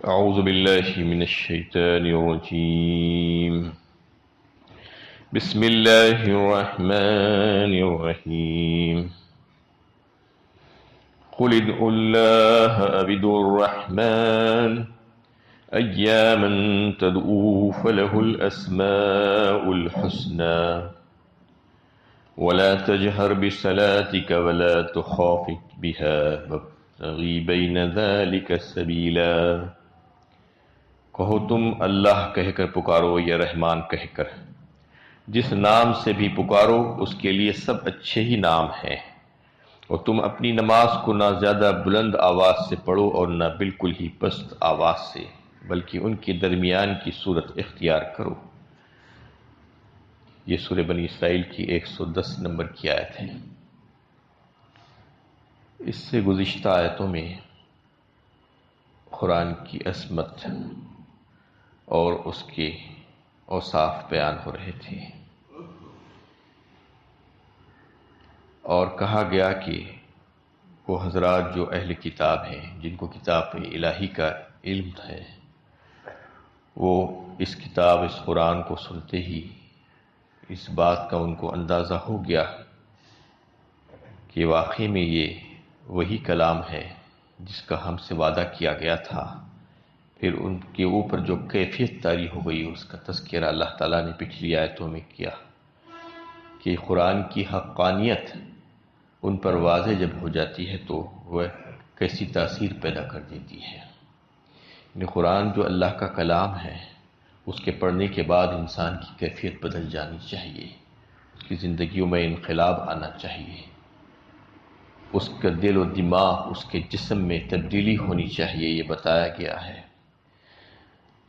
أعوذ بالله من الشيطان الرجيم. بسم الله الرحمن الرحيم. قل ادعوا الله أو ادعوا الرحمن أياما تدعوا فله الأسماء الحسنى ولا تجهر بصلاتك ولا تخافت بها وابتغ بين ذلك سبيلا. کہو تم اللہ کہہ کر پکارو یا رحمان کہہ کر، جس نام سے بھی پکارو اس کے لیے سب اچھے ہی نام ہیں، اور تم اپنی نماز کو نہ زیادہ بلند آواز سے پڑھو اور نہ بالکل ہی پست آواز سے، بلکہ ان کے درمیان کی صورت اختیار کرو. یہ سورہ بنی اسرائیل کی 110 نمبر کی آیت ہے. اس سے گزشتہ آیتوں میں قرآن کی عظمت اور اس کے اوصاف بیان ہو رہے تھے، اور کہا گیا کہ وہ حضرات جو اہل کتاب ہیں، جن کو کتاب الہی کا علم ہے، وہ اس کتاب، اس قرآن کو سنتے ہی اس بات کا ان کو اندازہ ہو گیا کہ واقعی میں یہ وہی کلام ہے جس کا ہم سے وعدہ کیا گیا تھا. پھر ان کے اوپر جو کیفیت طاری ہو گئی اس کا تذکرہ اللہ تعالیٰ نے پچھلی آیتوں میں کیا کہ قرآن کی حقانیت ان پر واضح جب ہو جاتی ہے تو وہ کیسی تاثیر پیدا کر دیتی ہے. یعنی قرآن جو اللہ کا کلام ہے، اس کے پڑھنے کے بعد انسان کی کیفیت بدل جانی چاہیے، اس کی زندگیوں میں انقلاب آنا چاہیے، اس کا دل و دماغ، اس کے جسم میں تبدیلی ہونی چاہیے. یہ بتایا گیا ہے.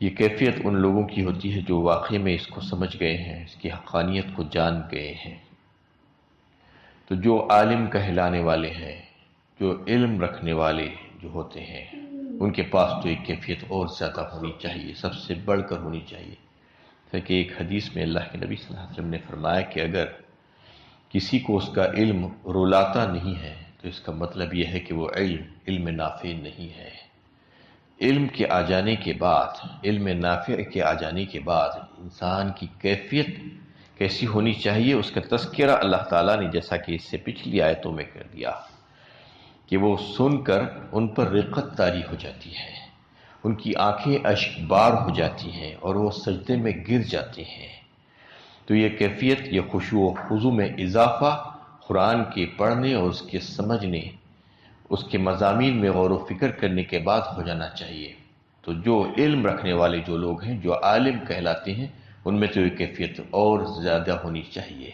یہ کیفیت ان لوگوں کی ہوتی ہے جو واقعی میں اس کو سمجھ گئے ہیں، اس کی حقانیت کو جان گئے ہیں. تو جو عالم کہلانے والے ہیں، جو علم رکھنے والے جو ہوتے ہیں، ان کے پاس تو ایک کیفیت اور زیادہ ہونی چاہیے، سب سے بڑھ کر ہونی چاہیے. کہ ایک حدیث میں اللہ کے نبی صلی اللہ علیہ وسلم نے فرمایا کہ اگر کسی کو اس کا علم رلاتا نہیں ہے تو اس کا مطلب یہ ہے کہ وہ علم نافع نہیں ہے. علم کے آ جانے کے بعد، علم نافع کے آ جانے کے بعد انسان کی کیفیت کیسی ہونی چاہیے، اس کا تذکرہ اللہ تعالیٰ نے جیسا کہ اس سے پچھلی آیتوں میں کر دیا کہ وہ سن کر ان پر رقت طاری ہو جاتی ہے، ان کی آنکھیں اشک بار ہو جاتی ہیں اور وہ سجدے میں گر جاتے ہیں. تو یہ کیفیت، یہ خشوع و خضوع میں اضافہ قرآن کے پڑھنے اور اس کے سمجھنے، اس کے مضامین میں غور و فکر کرنے کے بعد ہو جانا چاہیے. تو جو علم رکھنے والے جو لوگ ہیں، جو عالم کہلاتے ہیں، ان میں تو یہ کیفیت اور زیادہ ہونی چاہیے.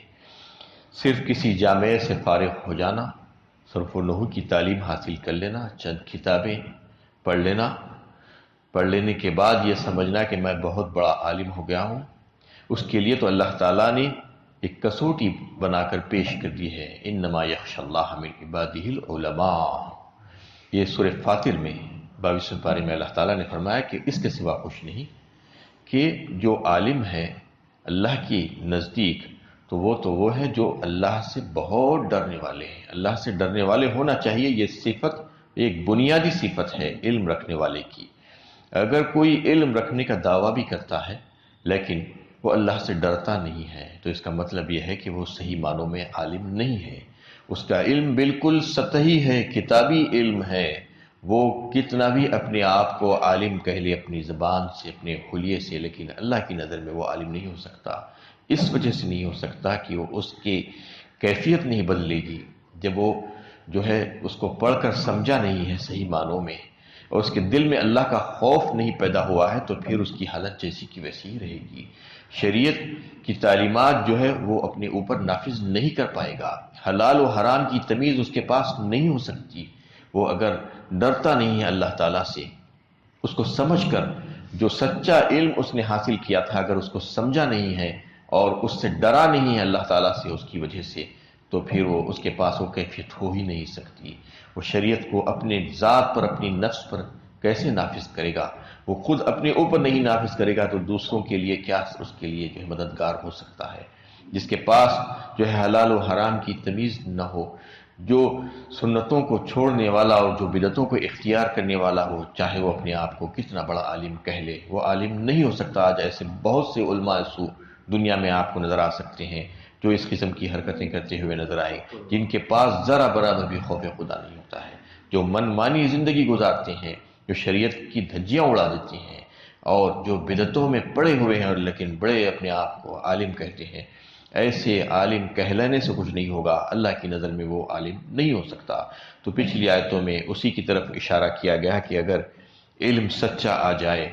صرف کسی جامعہ سے فارغ ہو جانا، صرف و نحو کی تعلیم حاصل کر لینا، چند کتابیں پڑھ لینے کے بعد یہ سمجھنا کہ میں بہت بڑا عالم ہو گیا ہوں، اس کے لیے تو اللہ تعالیٰ نے ایک کسوٹی بنا کر پیش کر دی ہے. انما یخشی اللہ من عبادہ العلماء. یہ سورہ فاطر میں 22ویں پارے میں اللہ تعالیٰ نے فرمایا کہ اس کے سوا کچھ نہیں، کہ جو عالم ہے اللہ کے نزدیک تو وہ ہے جو اللہ سے بہت ڈرنے والے ہیں. اللہ سے ڈرنے والے ہونا چاہیے. یہ صفت ایک بنیادی صفت ہے علم رکھنے والے کی. اگر کوئی علم رکھنے کا دعویٰ بھی کرتا ہے لیکن وہ اللہ سے ڈرتا نہیں ہے تو اس کا مطلب یہ ہے کہ وہ صحیح معنوں میں عالم نہیں ہے. اس کا علم بالکل سطحی ہے، کتابی علم ہے. وہ کتنا بھی اپنے آپ کو عالم کہہ لے اپنی زبان سے، اپنے حلیے سے، لیکن اللہ کی نظر میں وہ عالم نہیں ہو سکتا. اس وجہ سے نہیں ہو سکتا کہ وہ اس کی کیفیت نہیں بدلے گی. جب وہ جو ہے اس کو پڑھ کر سمجھا نہیں ہے صحیح معنوں میں، اور اس کے دل میں اللہ کا خوف نہیں پیدا ہوا ہے، تو پھر اس کی حالت جیسی کی ویسی ہی رہے گی. شریعت کی تعلیمات جو ہے وہ اپنے اوپر نافذ نہیں کر پائے گا. حلال و حرام کی تمیز اس کے پاس نہیں ہو سکتی. وہ اگر ڈرتا نہیں ہے اللہ تعالیٰ سے، اس کو سمجھ کر جو سچا علم اس نے حاصل کیا تھا اگر اس کو سمجھا نہیں ہے اور اس سے ڈرا نہیں ہے اللہ تعالیٰ سے اس کی وجہ سے، تو پھر وہ اس کے پاس وہ کیفیت ہو ہی نہیں سکتی. وہ شریعت کو اپنے ذات پر، اپنی نفس پر کیسے نافذ کرے گا؟ وہ خود اپنے اوپر نہیں نافذ کرے گا تو دوسروں کے لیے کیا اس کے لیے جو ہے مددگار ہو سکتا ہے؟ جس کے پاس جو ہے حلال و حرام کی تمیز نہ ہو، جو سنتوں کو چھوڑنے والا اور جو بدعتوں کو اختیار کرنے والا ہو، چاہے وہ اپنے آپ کو کتنا بڑا عالم کہہ لے، وہ عالم نہیں ہو سکتا۔ آج ایسے بہت سے علماء سو دنیا میں آپ کو نظر آ سکتے ہیں جو اس قسم کی حرکتیں کرتے ہوئے نظر آئیں، جن کے پاس ذرا برابر بھی خوف خدا نہیں ہوتا ہے، جو من مانی زندگی گزارتے ہیں، جو شریعت کی دھجیاں اڑا دیتے ہیں، اور جو بدعتوں میں پڑے ہوئے ہیں اور لیکن بڑے اپنے آپ کو عالم کہتے ہیں۔ ایسے عالم کہلانے سے کچھ نہیں ہوگا، اللہ کی نظر میں وہ عالم نہیں ہو سکتا۔ تو پچھلی آیتوں میں اسی کی طرف اشارہ کیا گیا کہ اگر علم سچا آ جائے،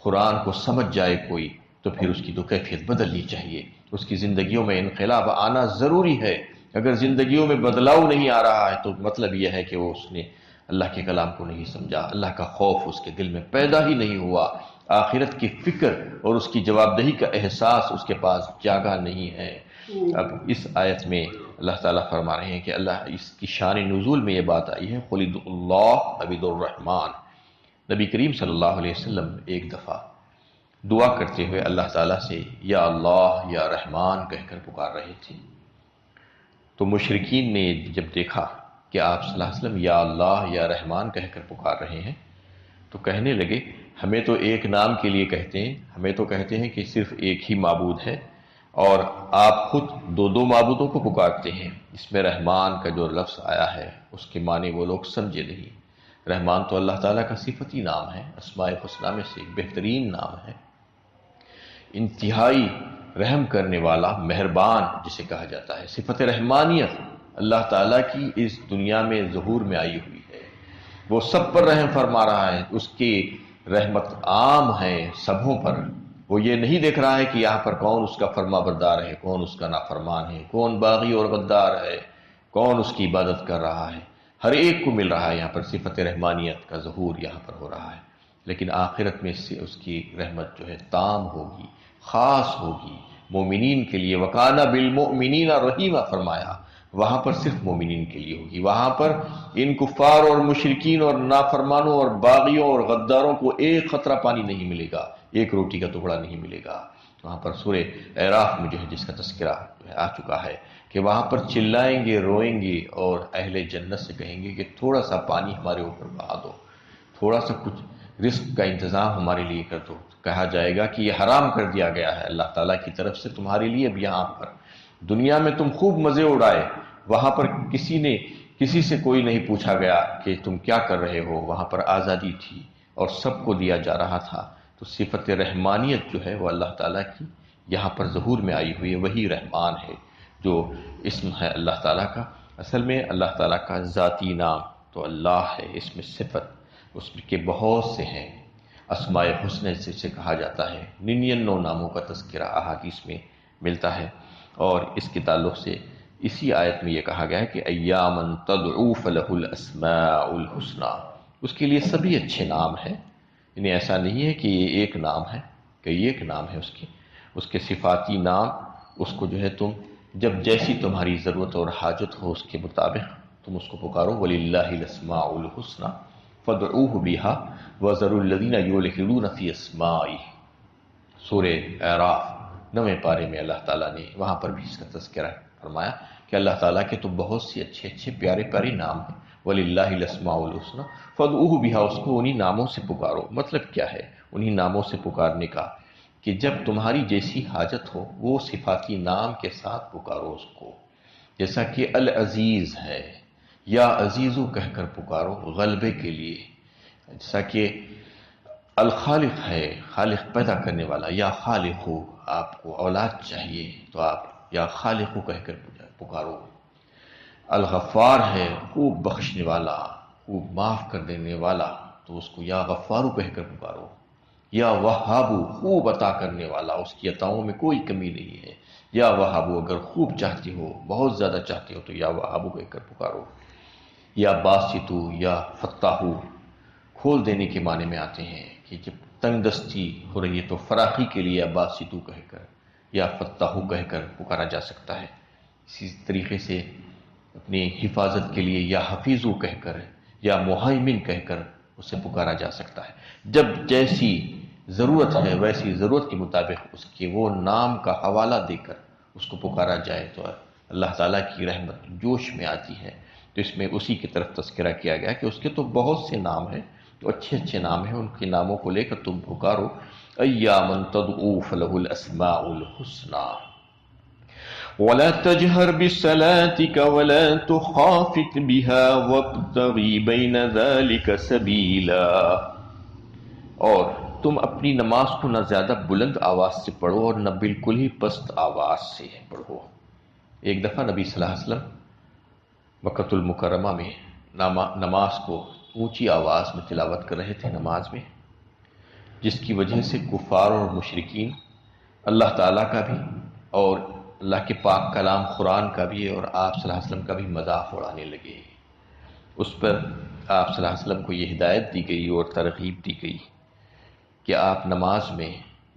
قرآن کو سمجھ جائے کوئی، تو پھر اس کی تو کیفیت بدلنی چاہیے، اس کی زندگیوں میں انقلاب آنا ضروری ہے۔ اگر زندگیوں میں بدلاؤ نہیں آ رہا ہے تو مطلب یہ ہے کہ وہ اس نے اللہ کے کلام کو نہیں سمجھا، اللہ کا خوف اس کے دل میں پیدا ہی نہیں ہوا، آخرت کی فکر اور اس کی جواب دہی کا احساس اس کے پاس جاگا نہیں ہے۔ اب اس آیت میں اللہ تعالیٰ فرما رہے ہیں کہ اللہ اس کی شان نزول میں یہ بات آئی ہے، قل ادعوا اللہ عبد الرحمن۔ نبی کریم صلی اللہ علیہ وسلم ایک دفعہ دعا کرتے ہوئے اللہ تعالیٰ سے یا اللہ یا رحمان کہہ کر پکار رہے تھے۔ تو مشرکین نے جب دیکھا کہ آپ صلی اللہ علیہ وسلم یا اللہ یا رحمان کہہ کر پکار رہے ہیں تو کہنے لگے ہمیں تو ایک نام کے لیے کہتے ہیں، ہمیں تو کہتے ہیں کہ صرف ایک ہی معبود ہے، اور آپ خود دو دو معبودوں کو پکارتے ہیں۔ اس میں رحمان کا جو لفظ آیا ہے اس کے معنی وہ لوگ سمجھے نہیں۔ رحمان تو اللہ تعالیٰ کا صفتی نام ہے، اسماء الحسنی میں سے ایک بہترین نام ہے، انتہائی رحم کرنے والا، مہربان جسے کہا جاتا ہے۔ صفت رحمانیت اللہ تعالیٰ کی اس دنیا میں ظہور میں آئی ہوئی ہے، وہ سب پر رحم فرما رہا ہے، اس کی رحمت عام ہے سبوں پر۔ وہ یہ نہیں دیکھ رہا ہے کہ یہاں پر کون اس کا فرما بردار ہے، کون اس کا نافرمان ہے، کون باغی اور غدار ہے، کون اس کی عبادت کر رہا ہے۔ ہر ایک کو مل رہا ہے یہاں پر صفت رحمانیت کا ظہور یہاں پر ہو رہا ہے، لیکن آخرت میں سے اس کی رحمت جو ہے تام ہوگی، خاص ہوگی مومنین کے لیے۔ وَقَانَ بِالْمُؤْمِنِينَ رَحِيمًا فرمایا، وہاں پر صرف مومنین کے لیے ہوگی، وہاں پر ان کفار اور مشرکین اور نافرمانوں اور باغیوں اور غداروں کو ایک قطرہ پانی نہیں ملے گا، ایک روٹی کا ٹکڑا نہیں ملے گا۔ وہاں پر سورہ اعراف میں جو ہے جس کا تذکرہ آ چکا ہے کہ وہاں پر چلائیں گے، روئیں گے اور اہل جنت سے کہیں گے کہ تھوڑا سا پانی ہمارے اوپر بہا دو، تھوڑا سا کچھ رزق کا انتظام ہمارے لیے کر دو۔ کہا جائے گا کہ یہ حرام کر دیا گیا ہے اللہ تعالیٰ کی طرف سے تمہارے لیے۔ اب یہاں پر دنیا میں تم خوب مزے اڑائے، وہاں پر کسی سے کوئی نہیں پوچھا گیا کہ تم کیا کر رہے ہو، وہاں پر آزادی تھی اور سب کو دیا جا رہا تھا۔ تو صفت رحمانیت جو ہے وہ اللہ تعالیٰ کی یہاں پر ظہور میں آئی ہوئی ہے، وہی رحمان ہے جو اسم ہے اللہ تعالیٰ کا۔ اصل میں اللہ تعالیٰ کا ذاتی نام تو اللہ ہے، اس میں صفت اس کے بہت سے ہیں، اسماء حسنی سے کہا جاتا ہے، 99 ناموں کا تذکرہ احادیث میں ملتا ہے۔ اور اس کے تعلق سے اسی آیت میں یہ کہا گیا ہے کہ ایامن تدعو فلہ الاسماء الحسنی، اس کے لیے سبھی اچھے نام ہیں، انہیں ایسا نہیں ہے کہ یہ ایک نام ہے، کہ ایک نام ہے اس کے صفاتی نام، اس کو جو ہے تم جب جیسی تمہاری ضرورت اور حاجت ہو اس کے مطابق تم اس کو پکارو۔ وَلِلَّهِ الْأَسْمَاءُ الْحُسْنَى فَادْعُوهُ بِهَا وَذَرُوا الَّذِينَ يُلْحِدُونَ فِي أَسْمَائِهِ۔ سورہ اعراف 9ویں پارے میں اللہ تعالیٰ نے وہاں پر بھی اس کا تذکرہ فرمایا کہ اللہ تعالیٰ کے تو بہت سی اچھے اچھے پیارے پیارے نام ہیں۔ وَلِلَّهِ الْأَسْمَاءُ الْحُسْنَى فَادْعُوهُ بِهَا، اس کو انہی ناموں سے پکارو۔ مطلب کیا ہے انہی ناموں سے پکارنے کا؟ کہ جب تمہاری جیسی حاجت ہو وہ صفاتی نام کے ساتھ پکارو اس کو، جیسا کہ العزیز ہے، یا عزیزو کہہ کر پکارو غلبے کے لیے، جیسا کہ الخالق ہے، خالق پیدا کرنے والا، یا خالق ہو، آپ کو اولاد چاہیے تو آپ یا خالق ہو کہہ کر پکارو۔ الغفار ہے، خوب بخشنے والا، خوب معاف کر دینے والا، تو اس کو یا غفارو کہہ کر پکارو۔ یا وہابو، خوب عطا کرنے والا، اس کی عطاؤں میں کوئی کمی نہیں ہے، یا وہابو، اگر خوب چاہتے ہو، بہت زیادہ چاہتے ہو تو یا وہابو کہہ کر پکارو۔ یا باسطو، یا فتاحو، کھول دینے کے معنی میں آتے ہیں کہ جب تنگ دستی ہو رہی ہے تو فراخی کے لیے یا باسطو کہہ کر یا فتاحو کہہ کر پکارا جا سکتا ہے۔ اسی طریقے سے اپنی حفاظت کے لیے یا حفیظو کہہ کر یا مہیمن کہہ کر اسے پکارا جا سکتا ہے۔ جب جیسی ضرورت ہے ویسی ضرورت کے مطابق اس کے وہ نام کا حوالہ دے کر اس کو پکارا جائے تو اللہ تعالیٰ کی رحمت جوش میں آتی ہے۔ تو اس میں اسی کی طرف تذکرہ کیا گیا کہ اس کے تو بہت سے نام ہیں، تو اچھے اچھے نام ہیں، ان کے ناموں کو لے کر تم پکارو، ایامن تدعو فلہ الاسماء الحسنی ولا تجهر بصلاتك ولا تخافت بها وابتغ بين ذلك سبيلا، اور تم اپنی نماز کو نہ زیادہ بلند آواز سے پڑھو اور نہ بالکل ہی پست آواز سے پڑھو۔ ایک دفعہ نبی صلی اللہ علیہ وسلم مکۃ المکرمہ میں نماز کو اونچی آواز میں تلاوت کر رہے تھے نماز میں، جس کی وجہ سے کفار اور مشرکین اللہ تعالیٰ کا بھی اور اللہ کے پاک کلام قرآن کا بھی اور آپ صلی اللہ علیہ وسلم کا بھی مذاق اڑانے لگے۔ اس پر آپ صلی اللہ علیہ وسلم کو یہ ہدایت دی گئی اور ترغیب دی گئی کہ آپ نماز میں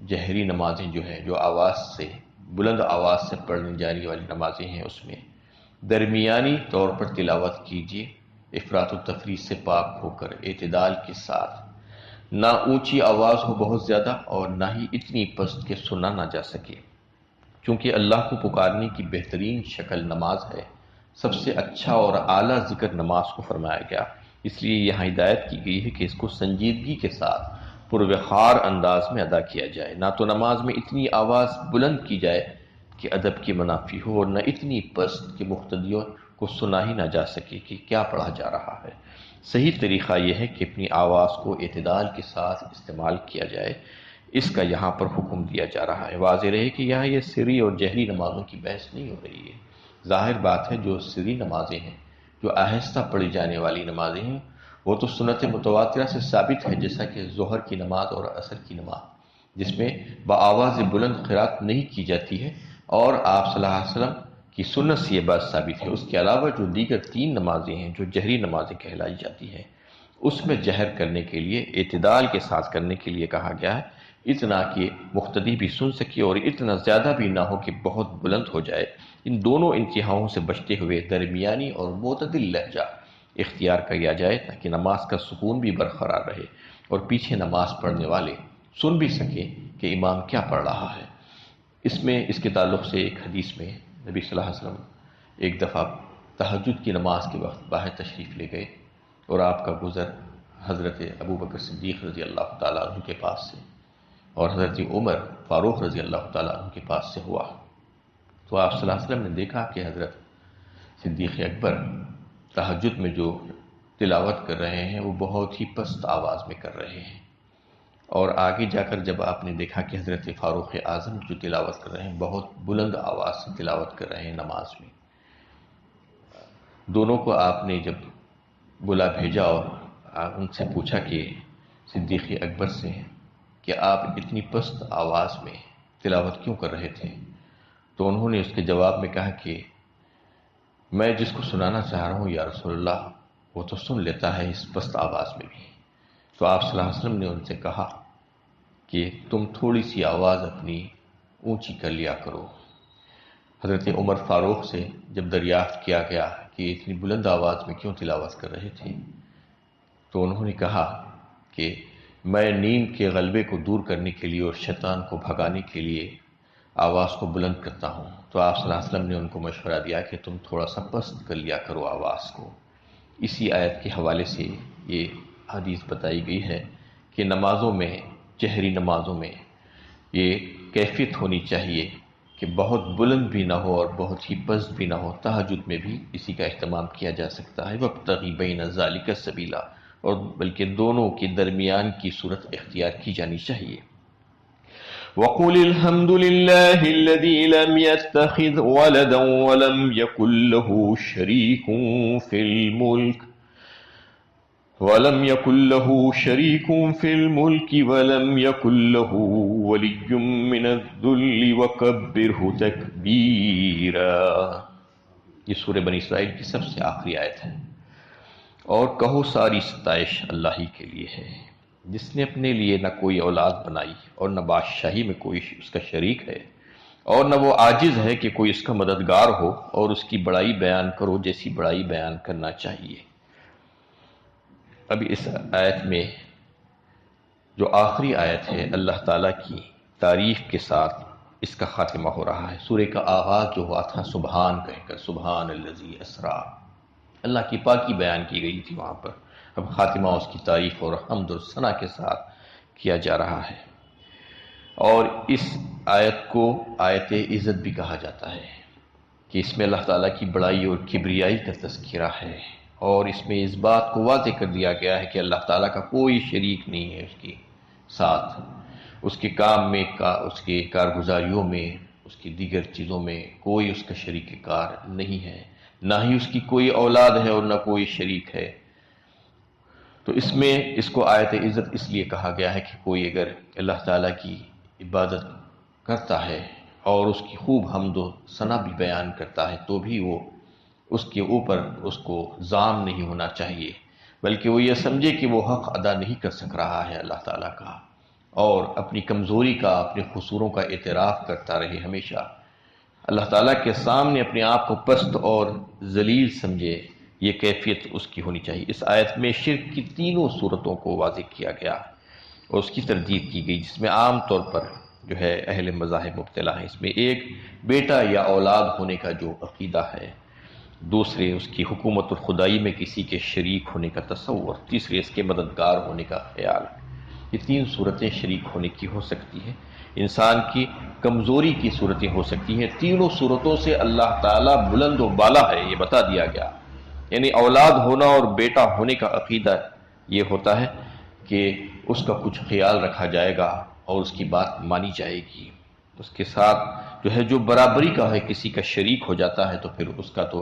جہری نمازیں جو ہیں، جو آواز سے بلند آواز سے پڑھنے جانے والی نمازیں ہیں، اس میں درمیانی طور پر تلاوت کیجیے، افراط و تفریط سے پاک ہو کر اعتدال کے ساتھ، نہ اونچی آواز ہو بہت زیادہ اور نہ ہی اتنی پست کہ سنا نہ جا سکے، چونکہ اللہ کو پکارنے کی بہترین شکل نماز ہے۔ سب سے اچھا اور اعلیٰ ذکر نماز کو فرمایا گیا، اس لیے یہاں ہدایت کی گئی ہے کہ اس کو سنجیدگی کے ساتھ پروقار انداز میں ادا کیا جائے، نہ تو نماز میں اتنی آواز بلند کی جائے کہ ادب کی منافی ہو اور نہ اتنی پست کہ مقتدیوں کو سنا ہی نہ جا سکے کہ کیا پڑھا جا رہا ہے۔ صحیح طریقہ یہ ہے کہ اپنی آواز کو اعتدال کے ساتھ استعمال کیا جائے، اس کا یہاں پر حکم دیا جا رہا ہے۔ واضح رہے کہ یہاں یہ سری اور جہری نمازوں کی بحث نہیں ہو رہی ہے۔ ظاہر بات ہے جو سری نمازیں ہیں، جو آہستہ پڑھی جانے والی نمازیں ہیں، وہ تو سنت متواترہ سے ثابت ہے، جیسا کہ ظہر کی نماز اور عصر کی نماز، جس میں بآواز بلند قرات نہیں کی جاتی ہے، اور آپ صلی اللہ علیہ وسلم کی سنت سے یہ بات ثابت ہے۔ اس کے علاوہ جو دیگر 3 نمازیں ہیں جو جہری نمازیں کہلائی جاتی ہیں، اس میں جہر کرنے کے لیے، اعتدال کے ساتھ کرنے کے لیے کہا گیا ہے، اتنا کہ مقتدی بھی سن سکے اور اتنا زیادہ بھی نہ ہو کہ بہت بلند ہو جائے۔ ان دونوں انتہاؤں سے بچتے ہوئے درمیانی اور معتدل لہجہ اختیار کیا جائے تاکہ نماز کا سکون بھی برقرار رہے اور پیچھے نماز پڑھنے والے سن بھی سکیں کہ امام کیا پڑھ رہا ہے۔ اس کے تعلق سے ایک حدیث میں نبی صلی اللہ علیہ وسلم ایک دفعہ تہجد کی نماز کے وقت باہر تشریف لے گئے اور آپ کا گزر حضرت ابوبکر صدیق رضی اللہ تعالیٰ عنہ کے پاس سے اور حضرت عمر فاروق رضی اللہ تعالیٰ عنہ کے پاس سے ہوا، تو آپ صلی اللہ علیہ وسلم نے دیکھا کہ حضرت صدیق اکبر تہجد میں جو تلاوت کر رہے ہیں وہ بہت ہی پست آواز میں کر رہے ہیں، اور آگے جا کر جب آپ نے دیکھا کہ حضرت فاروق اعظم جو تلاوت کر رہے ہیں بہت بلند آواز سے تلاوت کر رہے ہیں نماز میں، دونوں کو آپ نے جب بلا بھیجا اور ان سے پوچھا کہ صدیق اکبر سے کہ آپ اتنی پست آواز میں تلاوت کیوں کر رہے تھے، تو انہوں نے اس کے جواب میں کہا کہ میں جس کو سنانا چاہ رہا ہوں یا رسول اللہ وہ تو سن لیتا ہے اس پست آواز میں بھی۔ تو آپ صلی اللہ علیہ وسلم نے ان سے کہا کہ تم تھوڑی سی آواز اپنی اونچی کر لیا کرو۔ حضرت عمر فاروق سے جب دریافت کیا گیا کہ اتنی بلند آواز میں کیوں تلاوت کر رہے تھے، تو انہوں نے کہا کہ میں نیند کے غلبے کو دور کرنے کے لیے اور شیطان کو بھگانے کے لیے آواز کو بلند کرتا ہوں۔ تو آپ صلی اللہ علیہ وسلم نے ان کو مشورہ دیا کہ تم تھوڑا سا پست کر لیا کرو آواز کو۔ اسی آیت کے حوالے سے یہ حدیث بتائی گئی ہے کہ نمازوں میں، جہری نمازوں میں یہ کیفیت ہونی چاہیے کہ بہت بلند بھی نہ ہو اور بہت ہی پست بھی نہ ہو۔ تہجد میں بھی اسی کا اہتمام کیا جا سکتا ہے، وابتغ بین ذلک سبیلا، اور بلکہ دونوں کے درمیان کی صورت اختیار کی جانی چاہیے۔ وَقُلِ الْحَمْدُ لِلَّهِ الَّذِي لَمْ يَتَّخِذْ وَلَدًا وَلَمْ يَكُنْ لَهُ شَرِيكٌ فِي الْمُلْكِ وَلَمْ يَكُنْ لَهُ وَلِيٌّ مِّنَ الذُّلِّ وَكَبِّرْهُ تَكْبِيرًا۔ یہ سورہ بنی اسرائیل کی سب سے آخری آیت ہے۔ اور کہو ساری ستائش اللہ ہی کے لیے ہے، جس نے اپنے لیے نہ کوئی اولاد بنائی اور نہ بادشاہی میں کوئی اس کا شریک ہے، اور نہ وہ عاجز ہے کہ کوئی اس کا مددگار ہو، اور اس کی بڑائی بیان کرو جیسی بڑائی بیان کرنا چاہیے۔ اب اس آیت میں جو آخری آیت ہے اللہ تعالیٰ کی تعریف کے ساتھ اس کا خاتمہ ہو رہا ہے۔ سورہ کا آغاز جو ہوا تھا سبحان کہہ کر، سبحان الذی اسریٰ، اللہ کی پاکی بیان کی گئی تھی وہاں پر، اب خاتمہ اس کی تعریف اور حمد و ثنا کے ساتھ کیا جا رہا ہے۔ اور اس آیت کو آیت عزت بھی کہا جاتا ہے کہ اس میں اللہ تعالیٰ کی بڑائی اور کبریائی کا تذکرہ ہے، اور اس میں اس بات کو واضح کر دیا گیا ہے کہ اللہ تعالیٰ کا کوئی شریک نہیں ہے اس کے ساتھ، اس کے کام میں، اس کے کارگزاریوں میں، اس کی دیگر چیزوں میں کوئی اس کا شریک کار نہیں ہے، نہ ہی اس کی کوئی اولاد ہے اور نہ کوئی شریک ہے۔ تو اس میں اس کو آیت عزت اس لیے کہا گیا ہے کہ کوئی اگر اللہ تعالیٰ کی عبادت کرتا ہے اور اس کی خوب حمد و ثنا بھی بیان کرتا ہے تو بھی وہ اس کے اوپر اس کو ظام نہیں ہونا چاہیے، بلکہ وہ یہ سمجھے کہ وہ حق ادا نہیں کر سک رہا ہے اللہ تعالیٰ کا، اور اپنی کمزوری کا، اپنے قصوروں کا اعتراف کرتا رہے ہمیشہ، اللہ تعالیٰ کے سامنے اپنے آپ کو پست اور ذلیل سمجھے، یہ کیفیت اس کی ہونی چاہیے۔ اس آیت میں شرک کی تینوں صورتوں کو واضح کیا گیا اور اس کی تردید کی گئی، جس میں عام طور پر جو ہے اہل مذاہب مبتلا ہیں۔ اس میں ایک بیٹا یا اولاد ہونے کا جو عقیدہ ہے، دوسرے اس کی حکومت الخدائی میں کسی کے شریک ہونے کا تصور، تیسرے اس کے مددگار ہونے کا خیال۔ یہ تین صورتیں شریک ہونے کی ہو سکتی ہیں، انسان کی کمزوری کی صورتیں ہو سکتی ہیں، تینوں صورتوں سے اللہ تعالیٰ بلند و بالا ہے، یہ بتا دیا گیا۔ یعنی اولاد ہونا اور بیٹا ہونے کا عقیدہ یہ ہوتا ہے کہ اس کا کچھ خیال رکھا جائے گا اور اس کی بات مانی جائے گی، اس کے ساتھ جو ہے جو برابری کا ہے کسی کا شریک ہو جاتا ہے تو پھر اس کا تو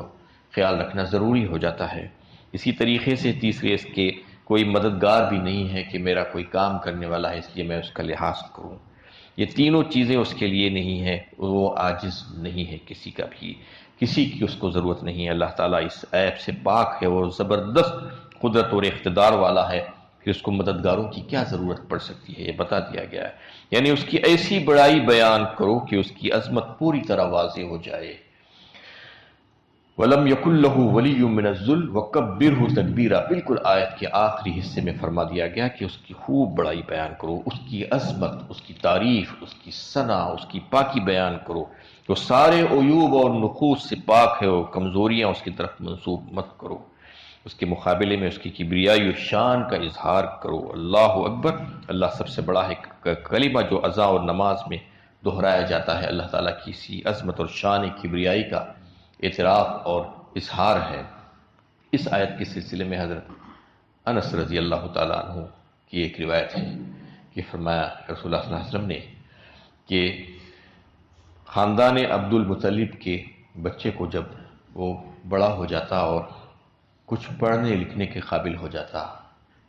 خیال رکھنا ضروری ہو جاتا ہے۔ اسی طریقے سے تیسرے اس کے کوئی مددگار بھی نہیں ہے کہ میرا کوئی کام کرنے والا ہے اس لیے میں اس کا لحاظ کروں، یہ تینوں چیزیں اس کے لیے نہیں ہیں، وہ عاجز نہیں ہے کسی کا بھی، کسی کی اس کو ضرورت نہیں ہے۔ اللہ تعالیٰ اس عیب سے پاک ہے اور زبردست قدرت اور اقتدار والا ہے، پھر اس کو مددگاروں کی کیا ضرورت پڑ سکتی ہے، یہ بتا دیا گیا ہے۔ یعنی اس کی ایسی بڑائی بیان کرو کہ اس کی عظمت پوری طرح واضح ہو جائے۔ وَلَمْ يَكُنْ لَهُ وَلِيٌّ مِّنَ الذُّلِّ وَكَبِّرْهُ تَكْبِيرًا، بالکل آیت کے آخری حصے میں فرما دیا گیا کہ اس کی خوب بڑائی بیان کرو، اس کی عظمت، اس کی تعریف، اس کی ثنا، اس کی پاکی بیان کرو، جو سارے عیوب اور نقوص سے پاک ہے اور کمزوریاں اس کی طرف منسوب مت کرو، اس کے مقابلے میں اس کی کبریائی و شان کا اظہار کرو۔ اللہ اکبر، اللہ سب سے بڑا ہے، کلمہ جو اذان اور نماز میں دہرایا جاتا ہے، اللہ تعالیٰ کی اسی عظمت اور شان کبریائی کا اعتراف اور اظہار ہے۔ اس آیت کے سلسلے میں حضرت انس رضی اللہ تعالیٰ عنہ کی ایک روایت ہے کہ فرمایا رسول اللہ صلی اللہ علیہ وسلم نے کہ خاندان عبد المطلب کے بچے کو جب وہ بڑا ہو جاتا اور کچھ پڑھنے لکھنے کے قابل ہو جاتا،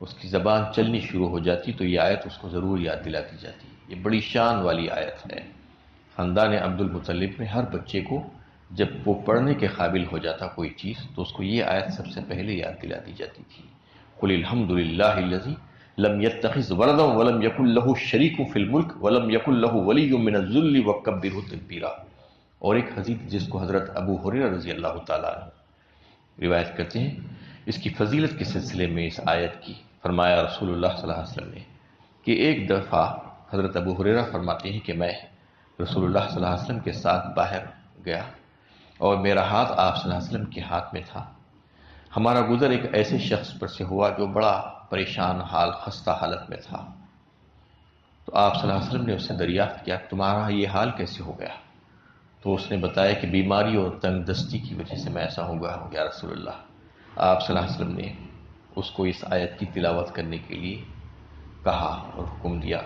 اس کی زبان چلنی شروع ہو جاتی تو یہ آیت اس کو ضرور یاد دلاتی جاتی۔ یہ بڑی شان والی آیت ہے۔ خاندان عبد المطلب میں ہر بچے کو جب وہ پڑھنے کے قابل ہو جاتا کوئی چیز تو اس کو یہ آیت سب سے پہلے یاد دلاتی جاتی تھی۔ قُلِ الْحَمْدُ لِلَّهِ الَّذِي لَمْ يَتَّخِذْ وَلَدًا وَلَمْ يَكُنْ لَهُ شَرِيكٌ فِي الْمُلْكِ وَلَمْ يَكُنْ لَهُ وَلِيٌّ مِّنَ الذُّلِّ وَكَبِّرْهُ تَكْبِيرًا۔ اور ایک حدیث جس کو حضرت ابو ہریرہ رضی اللہ تعالیٰ عنہ روایت کرتے ہیں، اس کی فضیلت کے سلسلے میں اس آیت کی فرمایا رسول اللہ صلی اللہ علیہ وسلم نے کہ ایک دفعہ حضرت ابو ہریرہ فرماتے ہیں کہ میں رسول اللہ صلی اللہ علیہ وسلم کے ساتھ باہر گیا اور میرا ہاتھ آپ صلی اللہ علیہ وسلم کے ہاتھ میں تھا۔ ہمارا گزر ایک ایسے شخص پر سے ہوا جو بڑا پریشان حال، خستہ حالت میں تھا، تو آپ صلی اللہ علیہ وسلم نے اس سے دریافت کیا تمہارا یہ حال کیسے ہو گیا؟ تو اس نے بتایا کہ بیماری اور تنگ دستی کی وجہ سے میں ایسا ہو گیا ہوں یا رسول اللہ۔ آپ صلی اللہ علیہ وسلم نے اس کو اس آیت کی تلاوت کرنے کے لیے کہا اور حکم دیا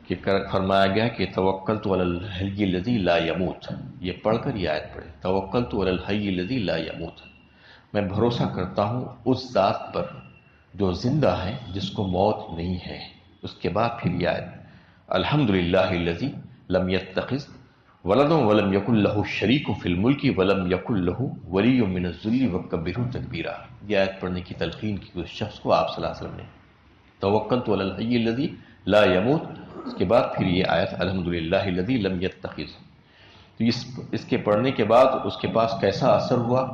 کہ فرمایا گیا کہ توکلت علی الحی الذی لا یموت، یہ پڑھ کر یہ آیت پڑھے، توکلت علی الحی الذی لا یموت، میں بھروسہ کرتا ہوں اس ذات پر جو زندہ ہے جس کو موت نہیں ہے۔ اس کے بعد پھر یہ آیت الحمدللہ الذی لم یتخذ ولدا ولم یکن لہ شریک فی الملک ولم یکن لہ ولی من الذل وکبرہ تکبیرا، یہ آیت پڑھنے کی تلقین کی اس شخص کو آپ صلی اللہ علیہ وسلم نے، توکلت علی الحی الذی لا یموت، اس کے بعد پھر یہ آیت الحمدللہ الذی لم یتخذ۔ تو اس کے پڑھنے کے بعد اس کے پاس کیسا اثر ہوا؟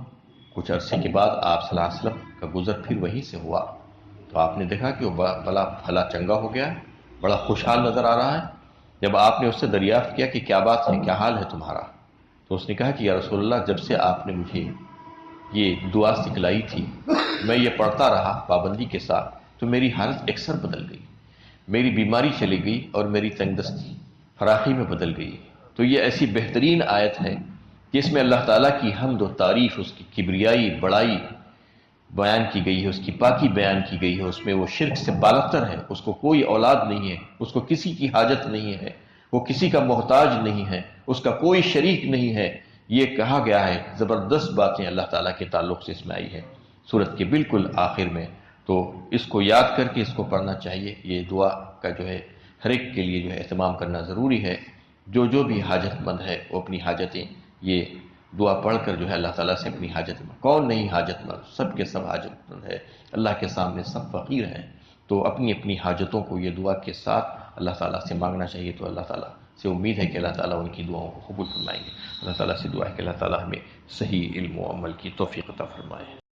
کچھ عرصے کے بعد آپ صلی اللہ علیہ وسلم کا گزر پھر وہیں سے ہوا تو آپ نے دیکھا کہ وہ بڑا بھلا چنگا ہو گیا ہے، بڑا خوشحال نظر آ رہا ہے۔ جب آپ نے اس سے دریافت کیا کہ کیا بات ہے، کیا حال ہے تمہارا، تو اس نے کہا کہ یا رسول اللہ، جب سے آپ نے مجھے یہ دعا سکھلائی تھی، میں یہ پڑھتا رہا پابندی کے ساتھ، تو میری حالت اکثر بدل گئی، میری بیماری چلی گئی اور میری تنگ دستی فراخی میں بدل گئی۔ تو یہ ایسی بہترین آیت ہے جس میں اللہ تعالیٰ کی حمد و تعریف، اس کی کبریائی بڑائی بیان کی گئی ہے، اس کی پاکی بیان کی گئی ہے، اس میں وہ شرک سے بالاتر ہے، اس کو کوئی اولاد نہیں ہے، اس کو کسی کی حاجت نہیں ہے، وہ کسی کا محتاج نہیں ہے، اس کا کوئی شریک نہیں ہے، یہ کہا گیا ہے۔ زبردست باتیں اللہ تعالیٰ کے تعلق سے اس میں آئی ہے سورت کے بالکل آخر میں۔ تو اس کو یاد کر کے اس کو پڑھنا چاہیے۔ یہ دعا کا جو ہے ہر ایک کے لیے جو ہے اہتمام کرنا ضروری ہے۔ جو بھی حاجت مند ہے وہ اپنی حاجتیں یہ دعا پڑھ کر جو ہے اللہ تعالیٰ سے اپنی حاجت مند، کون نہیں حاجت مند، سب کے سب حاجت مند ہے، اللہ کے سامنے سب فقیر ہیں۔ تو اپنی اپنی حاجتوں کو یہ دعا کے ساتھ اللہ تعالیٰ سے مانگنا چاہیے۔ تو اللہ تعالیٰ سے امید ہے کہ اللہ تعالیٰ ان کی دعاؤں کو قبول فرمائیں گے۔ اللہ تعالیٰ سے دعا ہے کہ اللہ تعالیٰ ہمیں صحیح علم و عمل کی توفیق عطا فرمائے۔